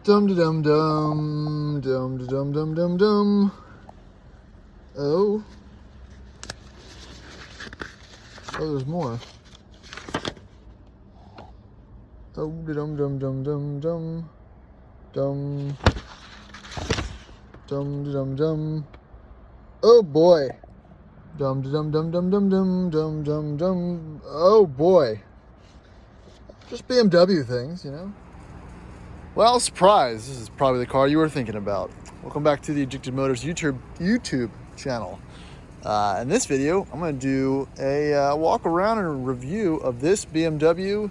Dum dum dum dum dum dum dum dum. Oh, there's more. Oh, dum dum dum dum dum dum dum dum dum. Oh boy. Dum dum dum dum dum dum dum dum dum. Oh boy. Just BMW things, you know. Well, surprise! This is probably the car you were thinking about. Welcome back to the Addicted Motors YouTube channel. In this video, I'm going to do a walk around and a review of this BMW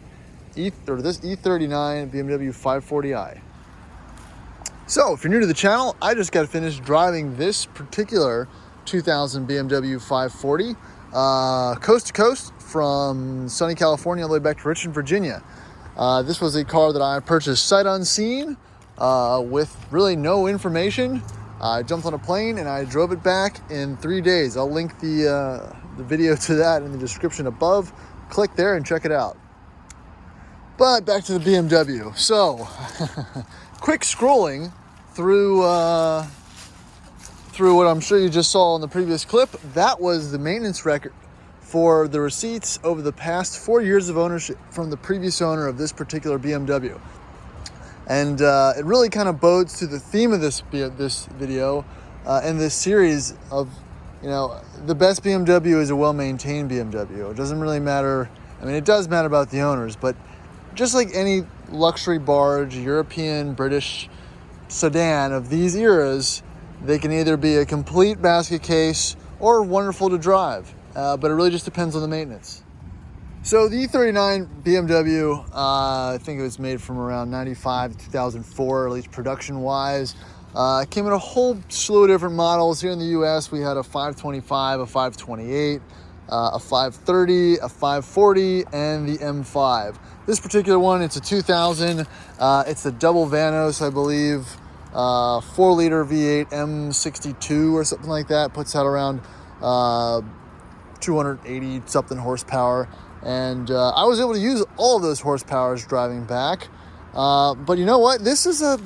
this E39 BMW 540i. So, if you're new to the channel, I just got finished driving this particular 2000 BMW 540 coast to coast from sunny California all the way back to Richmond, Virginia. This was a car that I purchased sight unseen with really no information. I jumped on a plane and I drove it back in 3 days. I'll link the video to that in the description above. Click there and check it out. But back to the BMW. So, quick scrolling through what I'm sure you just saw in the previous clip. That was the maintenance record for the receipts over the past 4 years of ownership from the previous owner of this particular BMW. And it really kind of bodes to the theme of this video and this series of, you know, the best BMW is a well-maintained BMW. It doesn't really matter. I mean, it does matter about the owners, but just like any luxury barge, European, British sedan of these eras, they can either be a complete basket case or wonderful to drive. But it really just depends on the maintenance. So the E39 BMW, I think it was made from around 95 to 2004, at least production-wise. It came in a whole slew of different models. Here in the US, we had a 525, a 528, a 530, a 540, and the M5. This particular one, it's a 2000. It's a double Vanos, I believe. 4-liter V8 M62 or something like that. Puts out around 280 something horsepower, and I was able to use all of those horsepowers driving back. But you know what? This is a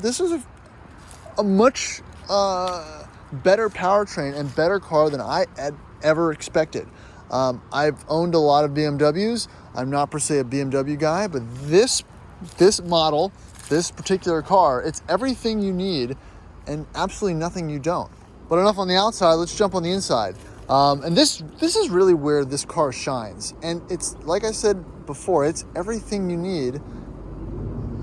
much better powertrain and better car than I had ever expected. I've owned a lot of BMWs. I'm not per se a BMW guy, but this model, this particular car, it's everything you need and absolutely nothing you don't. But enough on the outside, let's jump on the inside. And this is really where this car shines. And it's, like I said before, it's everything you need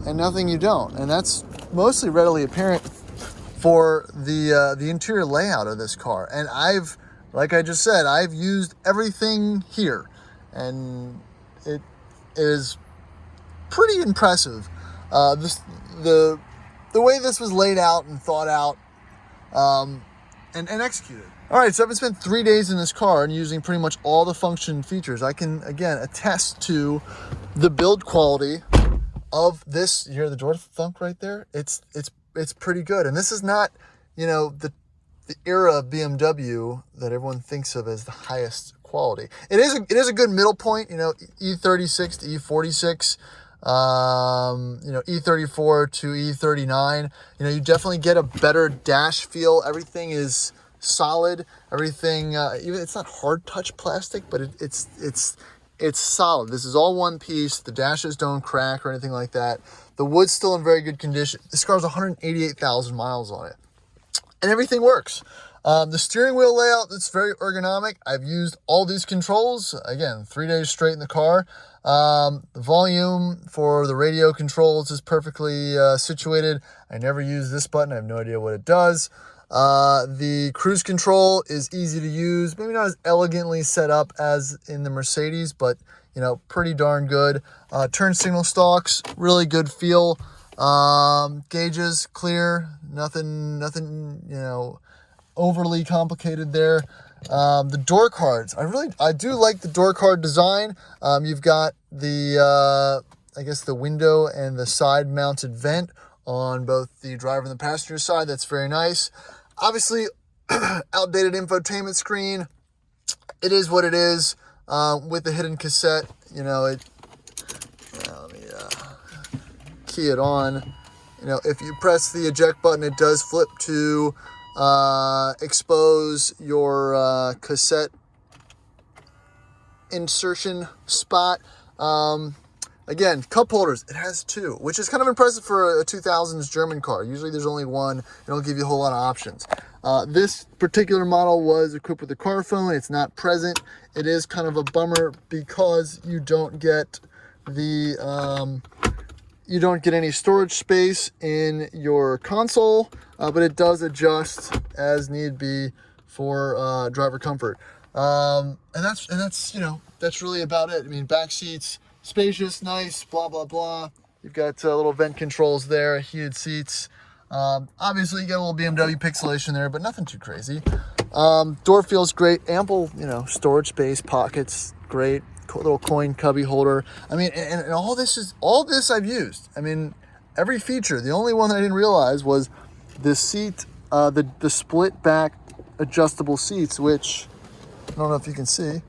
and nothing you don't. And that's mostly readily apparent for the interior layout of this car. And like I just said, I've used everything here. And it is pretty impressive. The way this was laid out and thought out and executed. All right, so I've spent 3 days in this car and using pretty much all the function features. I can, again, attest to the build quality of this. You hear the door thunk right there? It's pretty good. And this is not, you know, the era of BMW that everyone thinks of as the highest quality. It is a good middle point, you know, E36 to E46. You know, E34 to E39. You know, you definitely get a better dash feel. Everything is solid. Everything, even it's not hard touch plastic, but it's solid. This is all one piece. The dashes don't crack or anything like that. The wood's still in very good condition. This car's 188,000 miles on it, and everything works. The steering wheel layout, it's very ergonomic. I've used all these controls, again, 3 days straight in the car. The volume for the radio controls is perfectly situated. I never use this button. I have no idea what it does. The cruise control is easy to use. Maybe not as elegantly set up as in the Mercedes, but, you know, pretty darn good. Turn signal stalks, really good feel. Gauges, clear. Nothing, you know, overly complicated there. The door cards, I do like the door card design. You've got the I guess the window and the side mounted vent on both the driver and the passenger side. That's very nice. Obviously, outdated infotainment screen. It is what it is. With the hidden cassette, you know, let me key it on. You if you press the eject button, it does flip to expose your cassette insertion spot. Again, cup holders, it has two, which is kind of impressive for a 2000s German car. Usually there's only one. They don't give you a whole lot of options. This particular model was equipped with a car phone. It's not present. It is kind of a bummer because you don't get any storage space in your console, but it does adjust as need be for driver comfort. And that's really about it. I mean, back seats, spacious, nice, blah, blah, blah. You've got little vent controls there, heated seats. Obviously, you got a little BMW pixelation there, but nothing too crazy. Door feels great. Ample, storage space, pockets, great. Little coin cubby holder. I mean, and all this I've used. I mean, every feature. The only one that I didn't realize was the seat, the split back adjustable seats, which I don't know if you can see,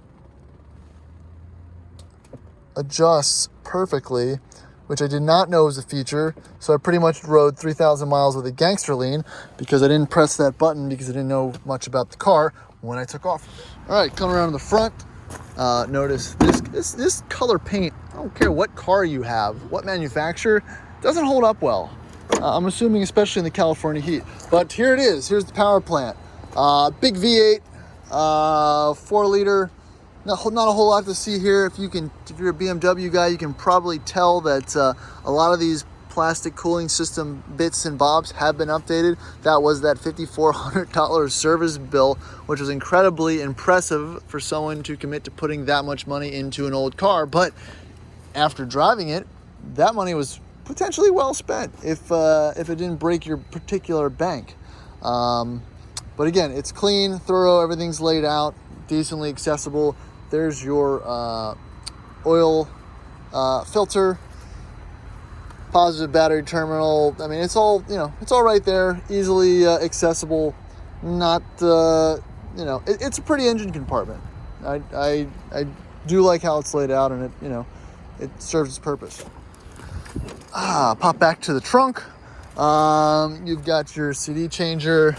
adjusts perfectly, which I did not know was a feature. So I pretty much rode 3,000 miles with a gangster lean because I didn't press that button because I didn't know much about the car when I took off. All right, coming around to the front. Notice this color paint, I don't care what car you have, what manufacturer, doesn't hold up well. I'm assuming especially in the California heat. But here it is. Here's the power plant. Big V8, 4 liter. Not a whole lot to see here. If you're a BMW guy, you can probably tell that a lot of these plastic cooling system bits and bobs have been updated. That was that $5,400 service bill, which was incredibly impressive for someone to commit to putting that much money into an old car. But after driving it, that money was potentially well spent if it didn't break your particular bank. But again, it's clean, thorough, everything's laid out, decently accessible. There's your oil filter, positive battery terminal. I mean, it's all right there, easily accessible. Not it's a pretty engine compartment. I do like how it's laid out, and it serves its purpose. Pop back to the trunk. You've got your CD changer.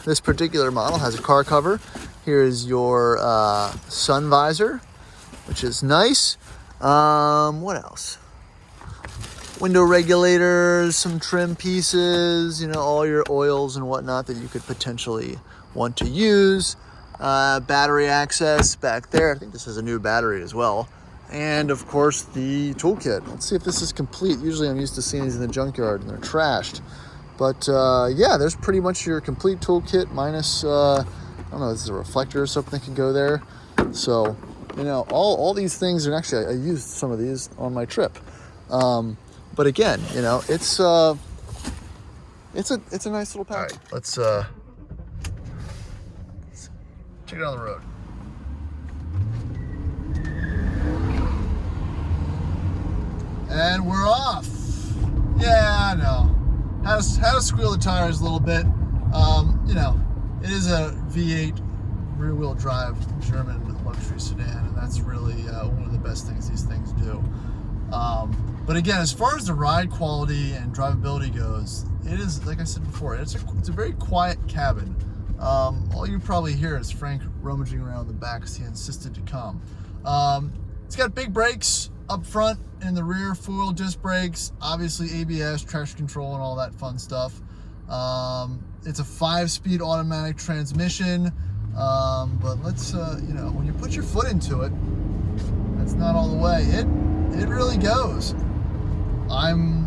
This particular model has a car cover. Here's your sun visor, which is nice. What else? Window regulators, some trim pieces, all your oils and whatnot that you could potentially want to use. Battery access back there. I think this has a new battery as well. And of course the toolkit. Let's see if this is complete. Usually I'm used to seeing these in the junkyard and they're trashed. But yeah, there's pretty much your complete toolkit minus, I don't know, this is a reflector or something that can go there. So, all these things, and actually I used some of these on my trip. But again, it's a nice little pack. All right, let's check it out on the road. And we're off. Yeah, I know. Had to squeal the tires a little bit. It is a V8 rear-wheel drive German luxury sedan, and that's really one of the best things these things do. But again, as far as the ride quality and drivability goes, it is, like I said before, it's a very quiet cabin. All you probably hear is Frank rummaging around the back because he insisted to come. It's got big brakes up front and the rear, four-wheel disc brakes, obviously ABS, traction control, and all that fun stuff. It's a 5-speed automatic transmission, but let's, when you put your foot into it, that's not all the way. It really goes. One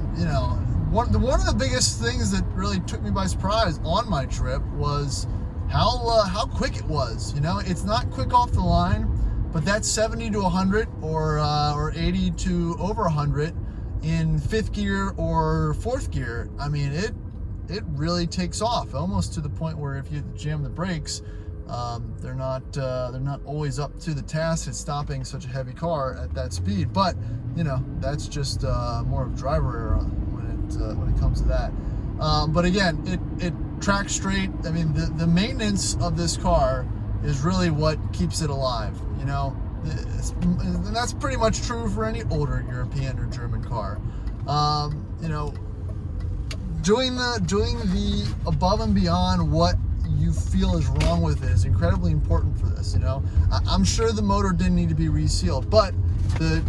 of the biggest things that really took me by surprise on my trip was how quick it was. It's not quick off the line, but that's 70 to 100 or 80 to over 100 in 5th gear or 4th gear. I mean, it really takes off, almost to the point where if you jam the brakes, they're not always up to the task at stopping such a heavy car at that speed. But that's just more of driver error when it comes to that. But again, it tracks straight. I mean, the maintenance of this car is really what keeps it alive. And that's pretty much true for any older European or German car. doing the above and beyond what you feel is wrong with it is incredibly important for this. You know, I'm sure the motor didn't need to be resealed, but the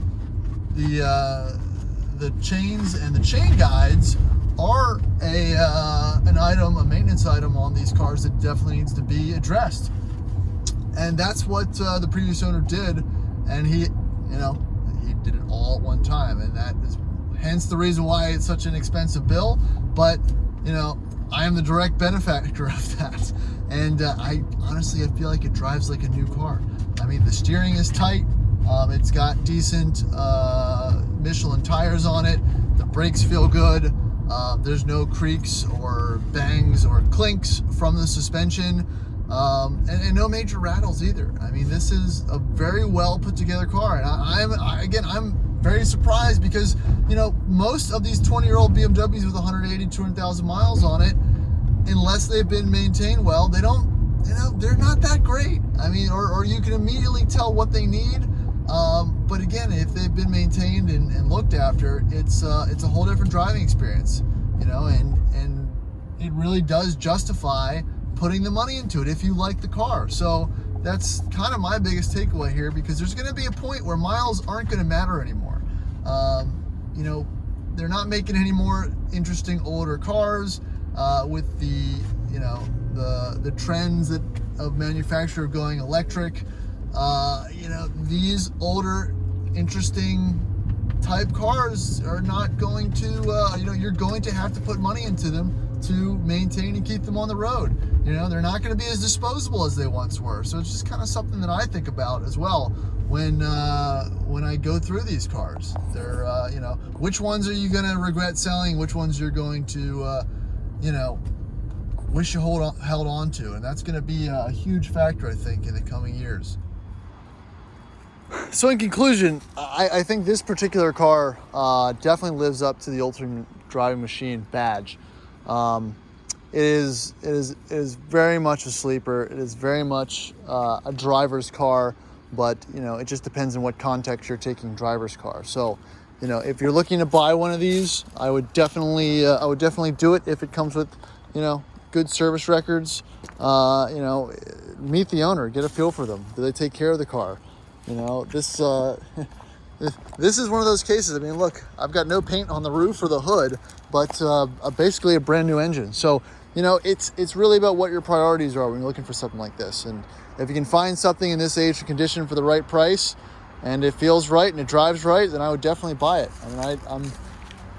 chains and the chain guides are an item, a maintenance item on these cars that definitely needs to be addressed. And that's what the previous owner did, and he did it all at one time, and that is hence the reason why it's such an expensive bill. But I am the direct benefactor of that, and I feel like it drives like a new car. I mean, the steering is tight. It's got decent Michelin tires on it. The brakes feel good. There's no creaks or bangs or clinks from the suspension, and no major rattles either. I mean, this is a very well put together car, and I'm very surprised because most of these 20-year-old BMWs with 180, 200,000 miles on it, unless they've been maintained well, they're not that great. I mean, or you can immediately tell what they need. But again, if they've been maintained and looked after, it's a whole different driving experience, and it really does justify putting the money into it if you like the car. So that's kind of my biggest takeaway here, because there's going to be a point where miles aren't going to matter anymore. They're not making any more interesting older cars with the trends of manufacturer going electric. These older, interesting type cars are not going to, you're going to have to put money into them to maintain and keep them on the road. They're not going to be as disposable as they once were. So it's just kind of something that I think about as well when I go through these cars. They're, which ones are you going to regret selling? Which ones you're going to, wish you held on to? And that's going to be a huge factor, I think, in the coming years. So in conclusion, I think this particular car definitely lives up to the Ultimate Driving Machine badge. It is very much a sleeper. It is very much a driver's car, but it just depends on what context you're taking driver's car. So if you're looking to buy one of these, I would definitely do it if it comes with good service records. Meet the owner, get a feel for them. Do they take care of the car? This is one of those cases. I mean, look, I've got no paint on the roof or the hood, but basically a brand new engine. So, it's really about what your priorities are when you're looking for something like this. And if you can find something in this age and condition for the right price, and it feels right and it drives right, then I would definitely buy it. I mean,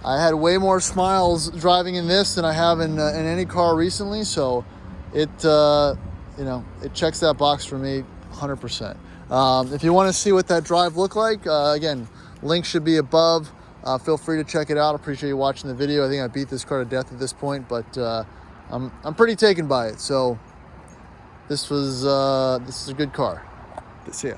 I had way more smiles driving in this than I have in any car recently. So it checks that box for me 100%. If you want to see what that drive looked like, again, link should be above. Feel free to check it out. I appreciate you watching the video. I think I beat this car to death at this point, but I'm pretty taken by it. So this is a good car. See ya.